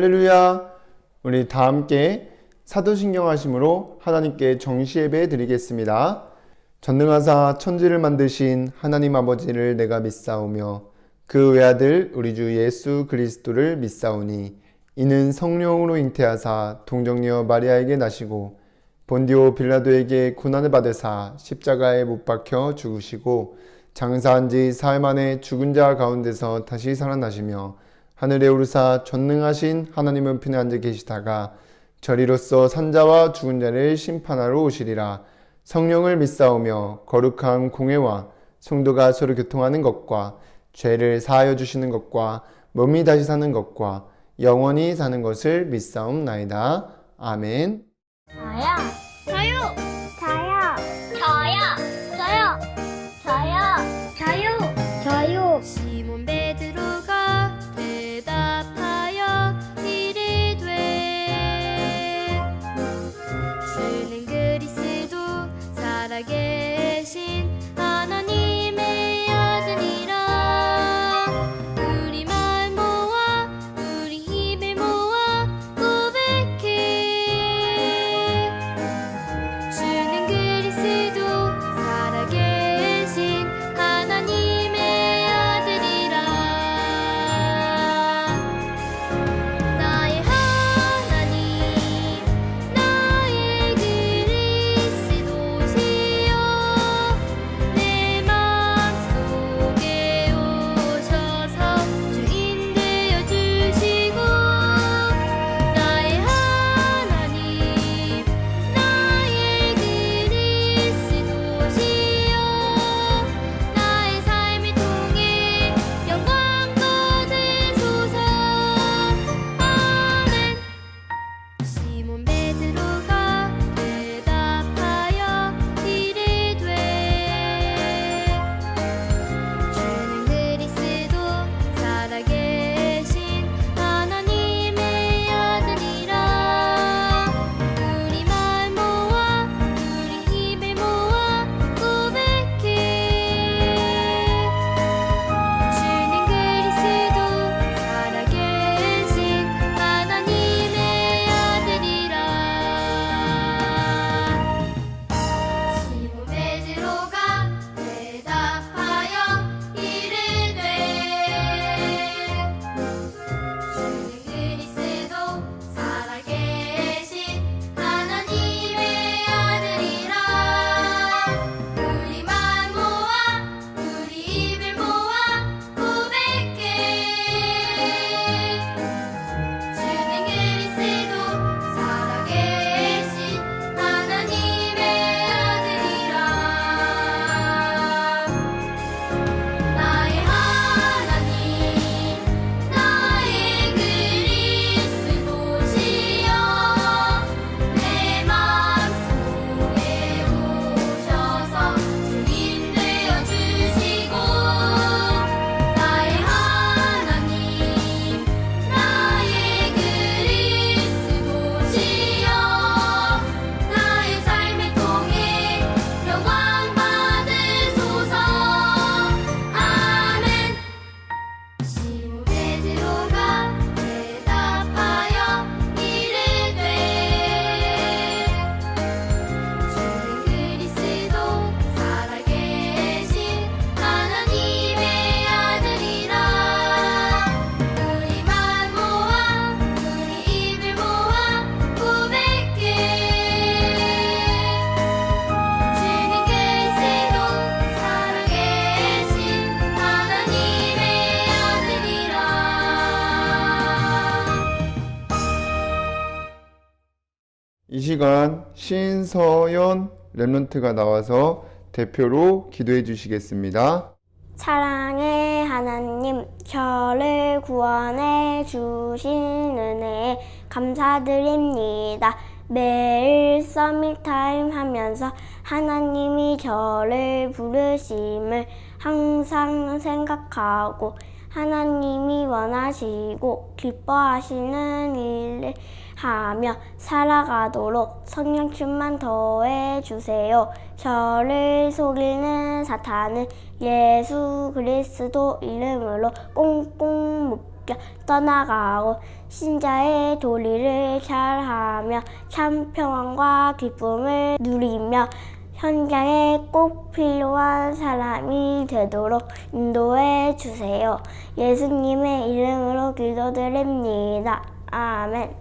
할렐루야. 우리 다 함께 사도신경 하심으로 하나님께 정시예배 드리겠습니다. 전능하사 천지를 만드신 하나님 아버지를 내가 믿사오며 그 외아들 우리 주 예수 그리스도를 믿사오니 이는 성령으로 잉태하사 동정녀 마리아에게 나시고 본디오 빌라도에게 고난을 받으사 십자가에 못 박혀 죽으시고 장사한 지 사흘 만에 죽은 자 가운데서 다시 살아나시며 하늘에 오르사 전능하신 하나님은 편에 앉아 계시다가 저리로서 산자와 죽은 자를 심판하러 오시리라. 성령을 믿사오며 거룩한 공회와 성도가 서로 교통하는 것과 죄를 사하여 주시는 것과 몸이 다시 사는 것과 영원히 사는 것을 믿사옵나이다. 아멘. 저요. 저요. 시몬 베드로가 대답하여 이르되 주는 그리스도 살아계신 하나님의 아들이라. 우리 마음 모아 우리 힘을 모아 고백해. 주는 그리스도 살아계신 하나님의 아들이라. 나의 하나님 나의 그리스도시여 내 마음속에 오셔서 주인 되어 주시고. 나의 하나님 나의 그리스도시여 나의 삶을 통해 영광 받으소서. 아멘. 시몬 베드로가 대답하여 이르되 주는 그리스도 살아계신 하나님의 아들이라. 우리 마음 모아 우리 힘을 모아 고백해. 주는 그리스도 살아계신 하나님의 아들이라. 시몬 베드로가 대답하여 이르되 주는 그리스도 살아계신 하나님의 아들이라. 우리 마음 모아 우리 입을 모아 고백해. 주는 그리스도 살아계신 하나님의 아들이라. 나의 하나님 나의 그리스도시여 내 마음속에 오셔서 주인 되어 주시고. 나의 하나님 나의 그리스도시여 나의 삶을 통해 영광 받으소서. 아멘. 시몬 베드로가 대답하여 이르되 주는 그리스도 살아계신 하나님의 아들이라. 우리 마음 모아 우리 입을 모아 고백해. 주는 그리스도 살아계신 하나님의 아들이라. 이 시간 신서연 랩런트가 나와서 대표로 기도해 주시겠습니다. 사랑의 하나님, 저를 구원해 주신 은혜에 감사드립니다. 매일 서밋타임 하면서 하나님이 저를 부르심을 항상 생각하고 하나님이 원하시고 기뻐하시는 일을 하며 살아가도록 성령 충만 더해 주세요. 저를 속이는 사탄은 예수 그리스도 이름으로 꽁꽁 묶여 바뀌어 떠나가고 신자의 도리를 잘하며 참 평안과 기쁨을 누리며 현장에 꼭 필요한 사람이 되도록 인도해 주세요. 예수님의 이름으로 기도드립니다. 아멘.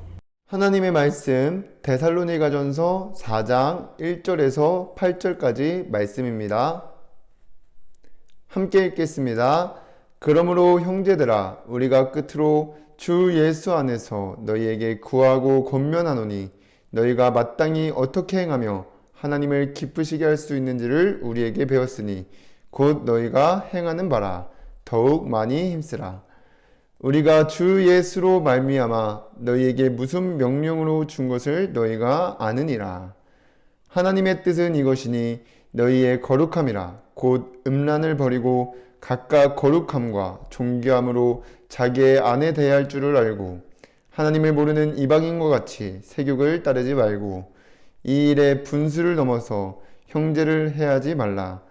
하나님의 말씀 데살로니가전서 4장 1절에서 8절까지 말씀입니다. 함께 읽겠습니다. 그러므로 형제들아 우리가 끝으로 주 예수 안에서 너희에게 구하고 권면하노니 너희가 마땅히 어떻게 행하며 하나님을 기쁘시게 할 수 있는지를 우리에게 배웠으니 곧 너희가 행하는 바라 더욱 많이 힘쓰라. 우리가 주 예수로 말미암아 너희에게 무슨 명령으로 준 것을 너희가 아느니라. 하나님의 뜻은 이것이니 너희의 거룩함이라. 곧 음란을 버리고 각각 거룩함과 존귀함으로 자기의 아내 대할 줄을 알고 하나님을 모르는 이방인과 같이 세욕을 따르지 말고 이 일에 분수를 넘어서 형제를 해하지 말라.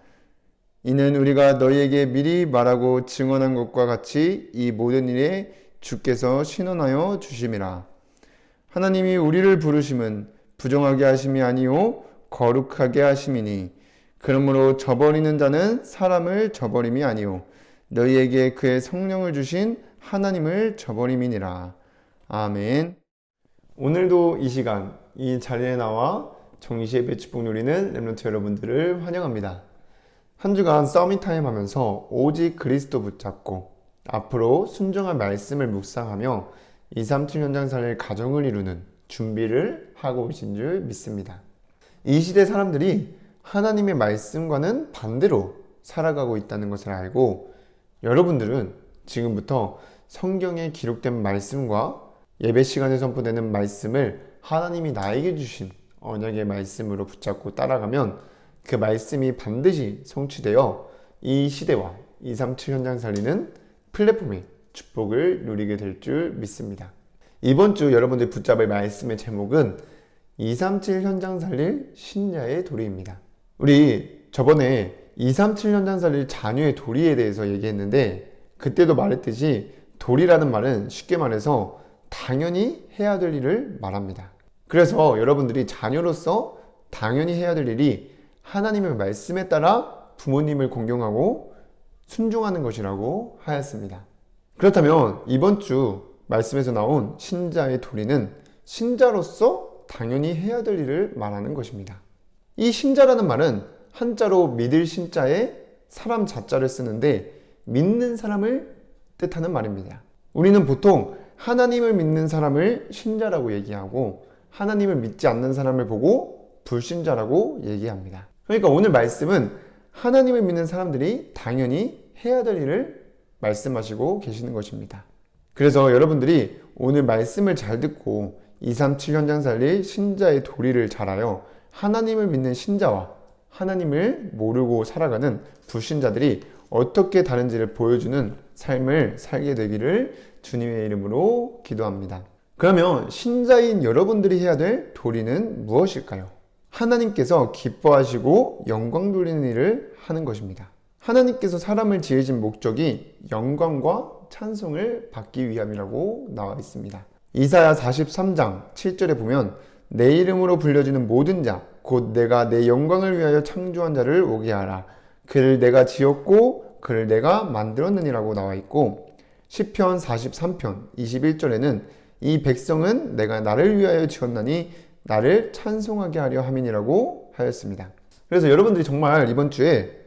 이는 우리가 너희에게 미리 말하고 증언한 것과 같이 이 모든 일에 주께서 신원하여 주심이라. 하나님이 우리를 부르심은 부정하게 하심이 아니요 거룩하게 하심이니 그러므로 저버리는 자는 사람을 저버림이 아니요 너희에게 그의 성령을 주신 하나님을 저버림이니라. 아멘. 오늘도 이 시간 이 자리에 나와 정시예배 축복 누리는 렘넌트 여러분들을 환영합니다. 한 주간 서밋타임 하면서 오직 그리스도 붙잡고 앞으로 순종한 말씀을 묵상하며 237 현장 살릴 가정을 이루는 준비를 하고 오신 줄 믿습니다. 이 시대 사람들이 하나님의 말씀과는 반대로 살아가고 있다는 것을 알고 여러분들은 지금부터 성경에 기록된 말씀과 예배 시간에 선포되는 말씀을 하나님이 나에게 주신 언약의 말씀으로 붙잡고 따라가면 그 말씀이 반드시 성취되어 이 시대와 237 현장 살리는 플랫폼의 축복을 누리게 될 줄 믿습니다. 이번 주 여러분들 붙잡을 말씀의 제목은 237 현장 살릴 신자의 도리입니다. 우리 저번에 237 현장 살릴 자녀의 도리에 대해서 얘기했는데 그때도 말했듯이 도리라는 말은 쉽게 말해서 당연히 해야 될 일을 말합니다. 그래서 여러분들이 자녀로서 당연히 해야 될 일이 하나님의 말씀에 따라 부모님을 공경하고 순종하는 것이라고 하였습니다. 그렇다면 이번 주 말씀에서 나온 신자의 도리는 신자로서 당연히 해야 될 일을 말하는 것입니다. 이 신자라는 말은 한자로 믿을 신자에 사람 자자를 쓰는데 믿는 사람을 뜻하는 말입니다. 우리는 보통 하나님을 믿는 사람을 신자라고 얘기하고 하나님을 믿지 않는 사람을 보고 불신자라고 얘기합니다. 그러니까 오늘 말씀은 하나님을 믿는 사람들이 당연히 해야 될 일을 말씀하시고 계시는 것입니다. 그래서 여러분들이 오늘 말씀을 잘 듣고 237 현장 살릴 신자의 도리를 잘하여 하나님을 믿는 신자와 하나님을 모르고 살아가는 불신자들이 어떻게 다른지를 보여주는 삶을 살게 되기를 주님의 이름으로 기도합니다. 그러면 신자인 여러분들이 해야 될 도리는 무엇일까요? 하나님께서 기뻐하시고 영광 돌리는 일을 하는 것입니다. 하나님께서 사람을 지으신 목적이 영광과 찬송을 받기 위함이라고 나와 있습니다. 이사야 43장 7절에 보면 내 이름으로 불려지는 모든 자 곧 내가 내 영광을 위하여 창조한 자를 오게 하라. 그를 내가 지었고 그를 내가 만들었느니라고 나와 있고 시편 43편 21절에는 이 백성은 내가 나를 위하여 지었나니 나를 찬송하게 하려 함이니라고 하였습니다. 그래서 여러분들이 정말 이번 주에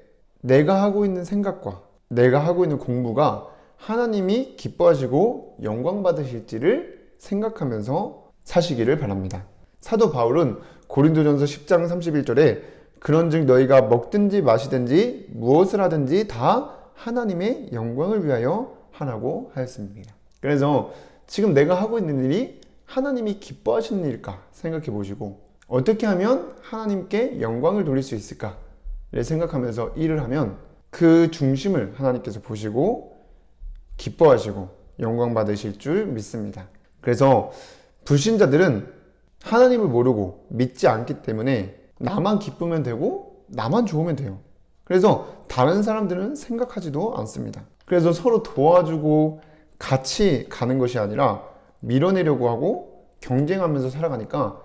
내가 하고 있는 생각과 내가 하고 있는 공부가 하나님이 기뻐하시고 영광 받으실지를 생각하면서 사시기를 바랍니다. 사도 바울은 고린도전서 10장 31절에 그런즉 너희가 먹든지 마시든지 무엇을 하든지 다 하나님의 영광을 위하여 하라고 하였습니다. 그래서 지금 내가 하고 있는 일이 하나님이 기뻐하시는 일일까 생각해 보시고 어떻게 하면 하나님께 영광을 돌릴 수 있을까를 생각하면서 일을 하면 그 중심을 하나님께서 보시고 기뻐하시고 영광 받으실 줄 믿습니다. 그래서 불신자들은 하나님을 모르고 믿지 않기 때문에 나만 기쁘면 되고 나만 좋으면 돼요. 그래서 다른 사람들은 생각하지도 않습니다. 그래서 서로 도와주고 같이 가는 것이 아니라 밀어내려고 하고 경쟁하면서 살아가니까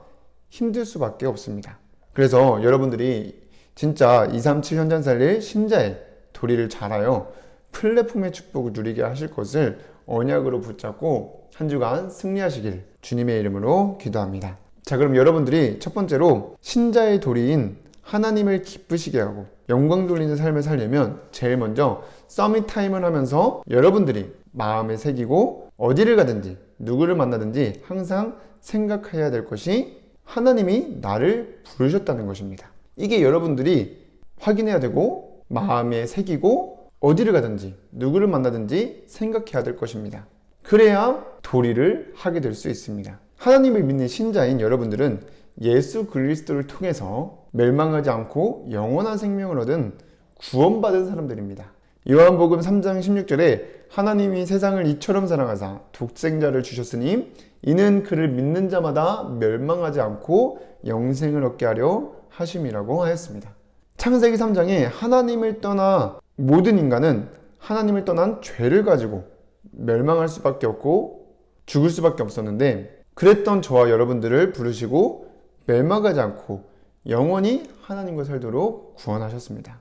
힘들 수밖에 없습니다. 그래서 여러분들이 진짜 237 현장 살릴 신자의 도리를 잘하여 플랫폼의 축복을 누리게 하실 것을 언약으로 붙잡고 한 주간 승리하시길 주님의 이름으로 기도합니다. 자, 그럼 여러분들이 첫 번째로 신자의 도리인 하나님을 기쁘시게 하고 영광 돌리는 삶을 살려면 제일 먼저 서밋 타임을 하면서 여러분들이 마음에 새기고 어디를 가든지 누구를 만나든지 항상 생각해야 될 것이 하나님이 나를 부르셨다는 것입니다. 이게 여러분들이 확인해야 되고 마음에 새기고 어디를 가든지 누구를 만나든지 생각해야 될 것입니다. 그래야 도리를 하게 될 수 있습니다. 하나님을 믿는 신자인 여러분들은 예수 그리스도를 통해서 멸망하지 않고 영원한 생명을 얻은 구원받은 사람들입니다. 요한복음 3장 16절에 하나님이 세상을 이처럼 사랑하사 독생자를 주셨으니 이는 그를 믿는 자마다 멸망하지 않고 영생을 얻게 하려 하심이라고 하였습니다. 창세기 3장에 하나님을 떠나 모든 인간은 하나님을 떠난 죄를 가지고 멸망할 수밖에 없고 죽을 수밖에 없었는데 그랬던 저와 여러분들을 부르시고 멸망하지 않고 영원히 하나님과 살도록 구원하셨습니다.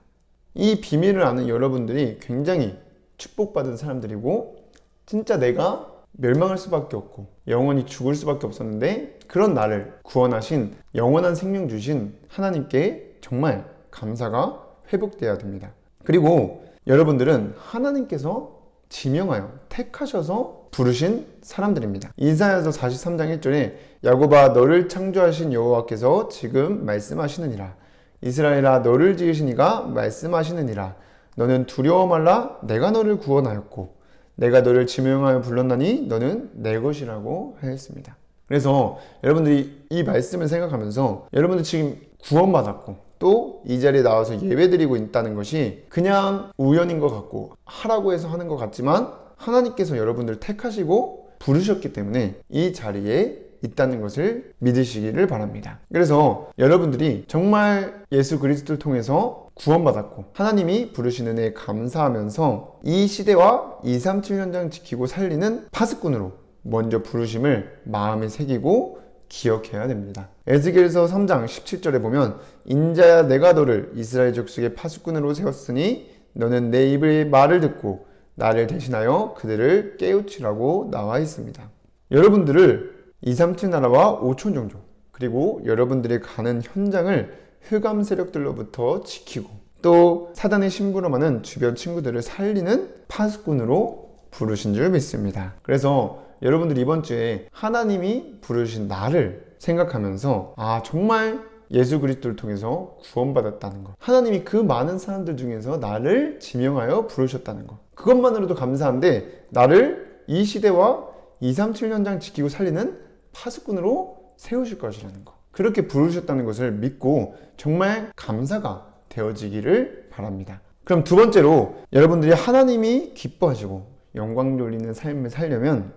이 비밀을 아는 여러분들이 굉장히 축복받은 사람들이고 진짜 내가 멸망할 수밖에 없고 영원히 죽을 수밖에 없었는데 그런 나를 구원하신 영원한 생명 주신 하나님께 정말 감사가 회복되어야 됩니다. 그리고 여러분들은 하나님께서 지명하여 택하셔서 부르신 사람들입니다. 이사야서 43장 1절에 야곱아 너를 창조하신 여호와께서 지금 말씀하시느니라. 이스라엘아 너를 지으신 이가 말씀하시느니라. 너는 두려워 말라 내가 너를 구원하였고 내가 너를 지명하여 불렀나니 너는 내 것이라고 하였습니다. 그래서 여러분들이 이 말씀을 생각하면서 여러분들 지금 구원받았고 또 이 자리에 나와서 예배드리고 있다는 것이 그냥 우연인 것 같고 하라고 해서 하는 것 같지만 하나님께서 여러분들을 택하시고 부르셨기 때문에 이 자리에 있다는 것을 믿으시기를 바랍니다. 그래서 여러분들이 정말 예수 그리스도를 통해서 구원받았고 하나님이 부르신 은혜에 감사하면서 이 시대와 237 현장 지키고 살리는 파수꾼으로 먼저 부르심을 마음에 새기고 기억해야 됩니다. 에스겔서 3장 17절에 보면 인자야 내가 너를 이스라엘 족속의 파수꾼으로 세웠으니 너는 내 입의 말을 듣고 나를 대신하여 그들을 깨우치라고 나와 있습니다. 여러분들을 237 나라와 5천 종족 그리고 여러분들이 가는 현장을 흑암 세력들로부터 지키고 또 사단의 심부름하는 주변 친구들을 살리는 파수꾼으로 부르신 줄 믿습니다. 그래서 여러분들 이번 주에 하나님이 부르신 나를 생각하면서 정말 예수 그리스도를 통해서 구원받았다는 것, 하나님이 그 많은 사람들 중에서 나를 지명하여 부르셨다는 것, 그것만으로도 감사한데 나를 이 시대와 237 현장 지키고 살리는 파수꾼으로 세우실 것이라는 것, 그렇게 부르셨다는 것을 믿고 정말 감사가 되어지기를 바랍니다. 그럼 두 번째로 여러분들이 하나님이 기뻐하시고 영광 돌리는 삶을 살려면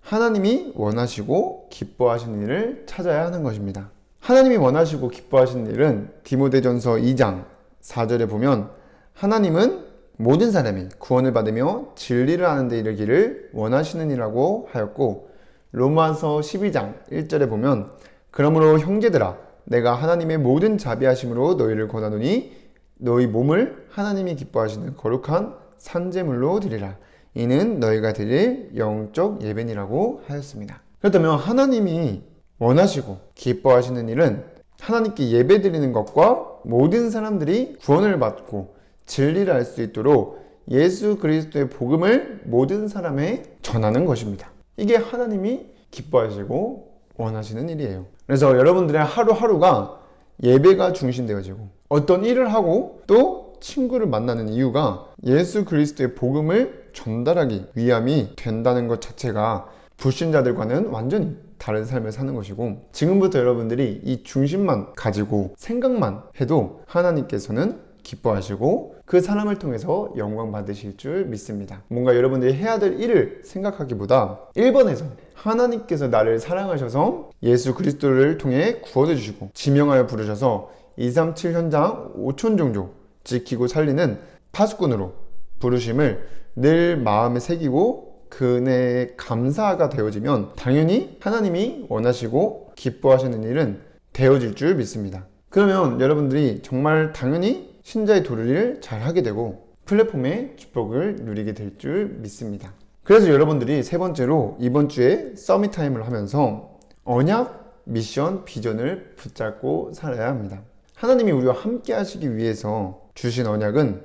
하나님이 원하시고 기뻐하시는 일을 찾아야 하는 것입니다. 하나님이 원하시고 기뻐하시는 일은 디모데전서 2장 4절에 보면 하나님은 모든 사람이 구원을 받으며 진리를 아는 데 이르기를 원하시는 이라고 하였고 로마서 12장 1절에 보면 그러므로 형제들아 내가 하나님의 모든 자비하심으로 너희를 권하노니 너희 몸을 하나님이 기뻐하시는 거룩한 산제물로 드리라. 이는 너희가 드릴 영적 예배니라고 하였습니다. 그렇다면 하나님이 원하시고 기뻐하시는 일은 하나님께 예배 드리는 것과 모든 사람들이 구원을 받고 진리를 알 수 있도록 예수 그리스도의 복음을 모든 사람에 전하는 것입니다. 이게 하나님이 기뻐하시고 원하시는 일이에요. 그래서 여러분들의 하루하루가 예배가 중심되어지고 어떤 일을 하고 또 친구를 만나는 이유가 예수 그리스도의 복음을 전달하기 위함이 된다는 것 자체가 불신자들과는 완전히 다른 삶을 사는 것이고 지금부터 여러분들이 이 중심만 가지고 생각만 해도 하나님께서는 기뻐하시고 그 사람을 통해서 영광 받으실 줄 믿습니다. 뭔가 여러분들이 해야 될 일을 생각하기보다 1번에서 하나님께서 나를 사랑하셔서 예수 그리스도를 통해 구원해 주시고 지명하여 부르셔서 237 현장 5천 종족 지키고 살리는 파수꾼으로 부르심을 늘 마음에 새기고 그 은혜에 감사가 되어지면 당연히 하나님이 원하시고 기뻐하시는 일은 되어질 줄 믿습니다. 그러면 여러분들이 정말 당연히 신자의 도리를 잘 하게 되고 플랫폼의 축복을 누리게 될 줄 믿습니다. 그래서 여러분들이 세 번째로 이번 주에 서밋 타임을 하면서 언약, 미션, 비전을 붙잡고 살아야 합니다. 하나님이 우리와 함께 하시기 위해서 주신 언약은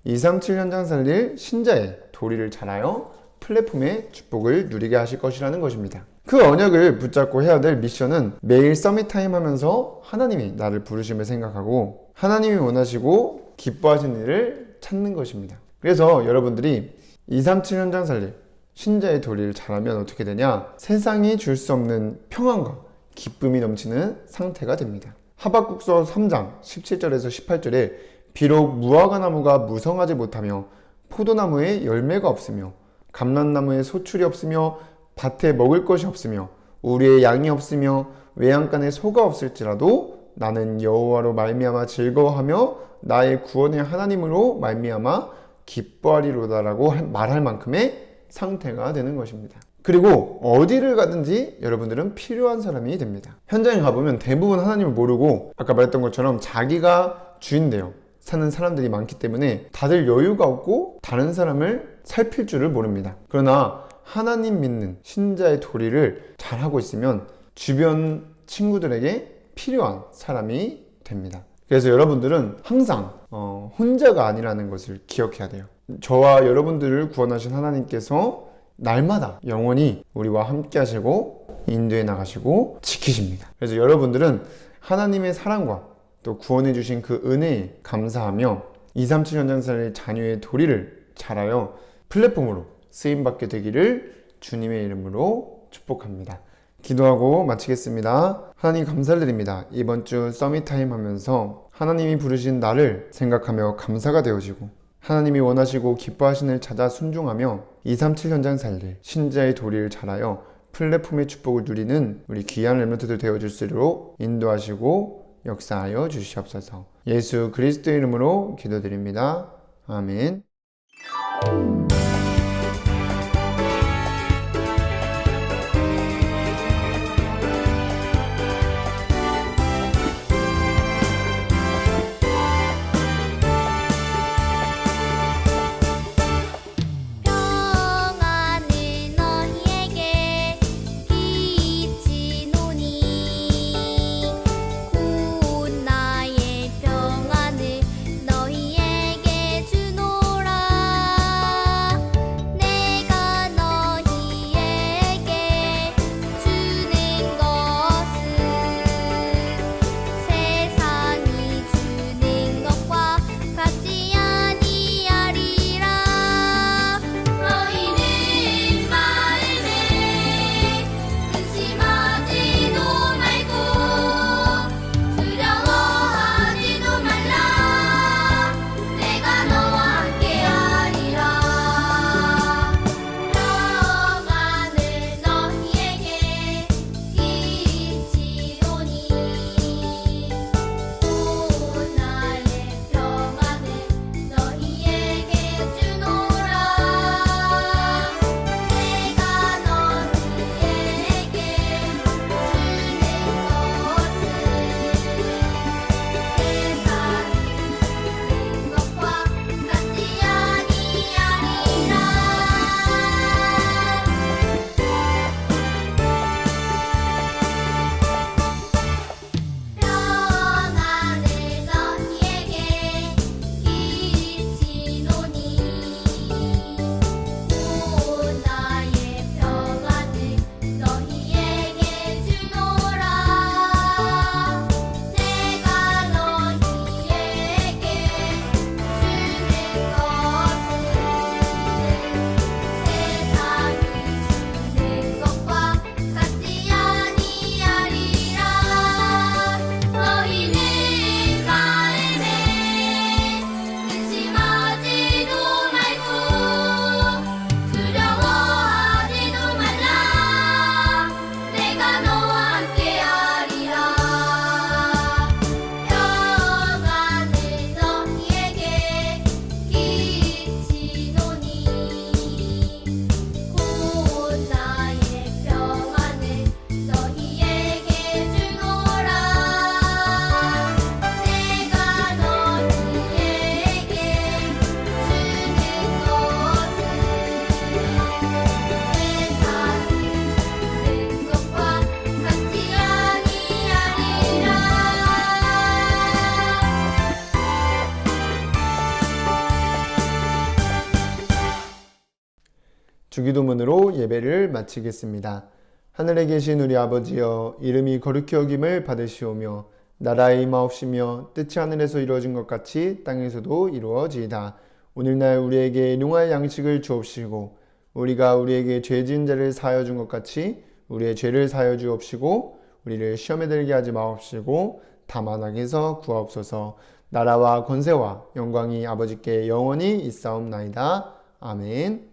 237 현장 살릴 신자의 도리를 잘하여 플랫폼의 축복을 누리게 하실 것이라는 것입니다. 그 언약을 붙잡고 해야 될 미션은 매일 서밋 타임 하면서 하나님이 나를 부르심을 생각하고 하나님이 원하시고 기뻐하시는 일을 찾는 것입니다. 그래서 여러분들이 237 현장 살릴 신자의 도리를 잘하면 어떻게 되냐? 세상이 줄 수 없는 평안과 기쁨이 넘치는 상태가 됩니다. 하박국서 3장 17절에서 18절에 비록 무화과 나무가 무성하지 못하며 포도나무에 열매가 없으며 감람나무에 소출이 없으며 밭에 먹을 것이 없으며 우리의 양이 없으며 외양간에 소가 없을지라도 나는 여호와로 말미암아 즐거워하며 나의 구원의 하나님으로 말미암아 기뻐하리로다라고 말할 만큼의 상태가 되는 것입니다. 그리고 어디를 가든지 여러분들은 필요한 사람이 됩니다. 현장에 가보면 대부분 하나님을 모르고 아까 말했던 것처럼 자기가 주인되어 사는 사람들이 많기 때문에 다들 여유가 없고 다른 사람을 살필 줄을 모릅니다. 그러나 하나님 믿는 신자의 도리를 잘하고 있으면 주변 친구들에게 필요한 사람이 됩니다. 그래서 여러분들은 항상 혼자가 아니라는 것을 기억해야 돼요. 저와 여러분들을 구원하신 하나님께서 날마다 영원히 우리와 함께 하시고 인도해 나가시고 지키십니다. 그래서 여러분들은 하나님의 사랑과 또 구원해 주신 그 은혜에 감사하며 237 현장살릴 자녀의 도리를 잘하여 플랫폼으로 쓰임받게 되기를 주님의 이름으로 축복합니다. 기도하고 마치겠습니다. 하나님 감사를 드립니다. 이번 주 서밋 타임 하면서 하나님이 부르신 나를 생각하며 감사가 되어지고 하나님이 원하시고 기뻐하시는 일 찾아 순종하며 237 현장 살릴 신자의 도리를 잘하여 플랫폼의 축복을 누리는 우리 귀한 렘넌트들 되어줄 수 있도록 인도하시고 역사하여 주시옵소서. 예수 그리스도의 이름으로 기도드립니다. 아멘. 평안을 너희에게 비치노니 곧 나의 평안을 너희에게 주노라. 주기도문으로 예배를 마치겠습니다. 하늘에 계신 우리 아버지여, 이름이 거룩히 여김을 받으시오며 나라의 임하옵시며 뜻이 하늘에서 이루어진 것 같이 땅에서도 이루어지이다. 오늘날 우리에게 일용할 양식을 주옵시고 우리가 우리에게 죄 지은 자를 사하여 준 것 같이 우리의 죄를 사하여 주옵시고 우리를 시험에 들게 하지 마옵시고 다만 악에서 구하옵소서. 나라와 권세와 영광이 아버지께 영원히 있사옵나이다. 아멘.